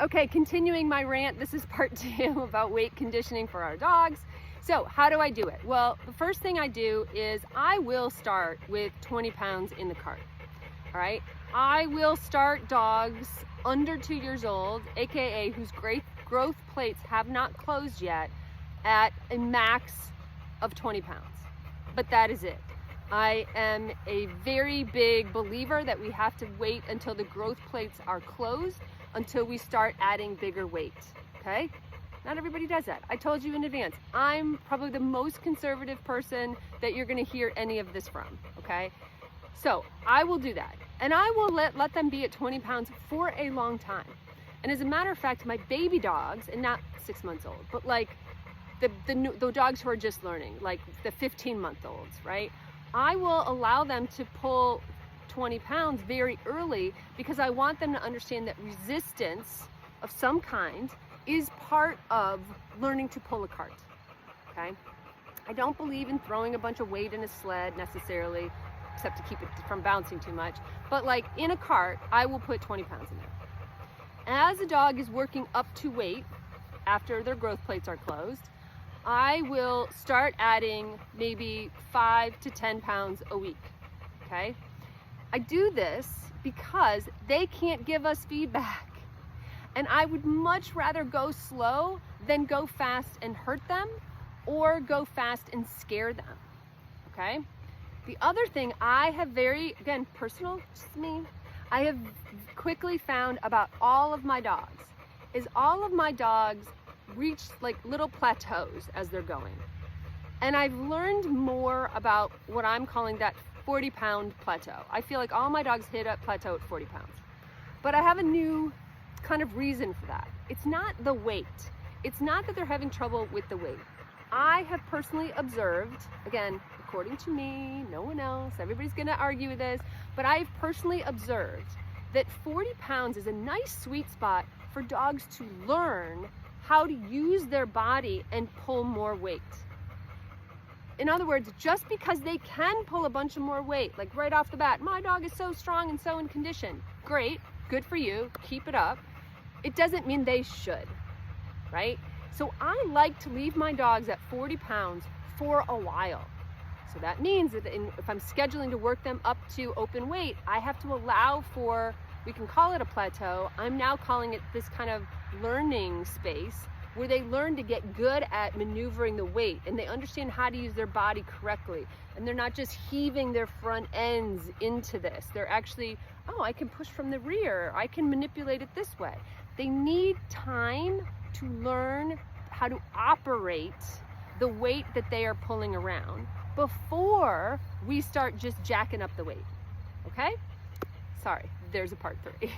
Okay, continuing my rant, this is part 2 about weight conditioning for our dogs. So how do I do it? Well, the first thing I do is I will start with 20 pounds in the cart, all right? I will start dogs under 2 years old, AKA whose growth plates have not closed yet, at a max of 20 pounds, but that is it. I am a very big believer that we have to wait until the growth plates are closed until we start adding bigger weight, okay? Not everybody does that. I told you in advance, I'm probably the most conservative person that you're gonna hear any of this from, okay? So I will do that. And I will let them be at 20 pounds for a long time. And as a matter of fact, my baby dogs, and not 6 months old, but like the dogs who are just learning, like the 15-month-olds, right? I will allow them to pull 20 pounds very early because I want them to understand that resistance of some kind is part of learning to pull a cart, okay? I don't believe in throwing a bunch of weight in a sled necessarily, except to keep it from bouncing too much. But like in a cart, I will put 20 pounds in there. As a dog is working up to weight after their growth plates are closed, I will start adding maybe 5 to 10 pounds a week, okay? I do this because they can't give us feedback. And I would much rather go slow than go fast and hurt them or go fast and scare them, okay? The other thing I have again, personal, just me, I have quickly found about all of my dogs is all of my dogs reach like little plateaus as they're going. And I've learned more about what I'm calling that 40-pound plateau. I feel like all my dogs hit a plateau at 40 pounds. But I have a new kind of reason for that. It's not the weight. It's not that they're having trouble with the weight. I have personally observed, again, according to me, no one else, everybody's gonna argue with this, but I've personally observed that 40 pounds is a nice sweet spot for dogs to learn how to use their body and pull more weight. In other words, just because they can pull a bunch of more weight, like right off the bat, my dog is so strong and so in condition, great, good for you, keep it up. It doesn't mean they should, right? So I like to leave my dogs at 40 pounds for a while. So that means that if I'm scheduling to work them up to open weight, I have to allow for, we can call it a plateau. I'm now calling it this kind of learning space where they learn to get good at maneuvering the weight and they understand how to use their body correctly. And they're not just heaving their front ends into this. They're actually, oh, I can push from the rear. I can manipulate it this way. They need time to learn how to operate the weight that they are pulling around before we start just jacking up the weight, okay? Sorry, there's a part 3.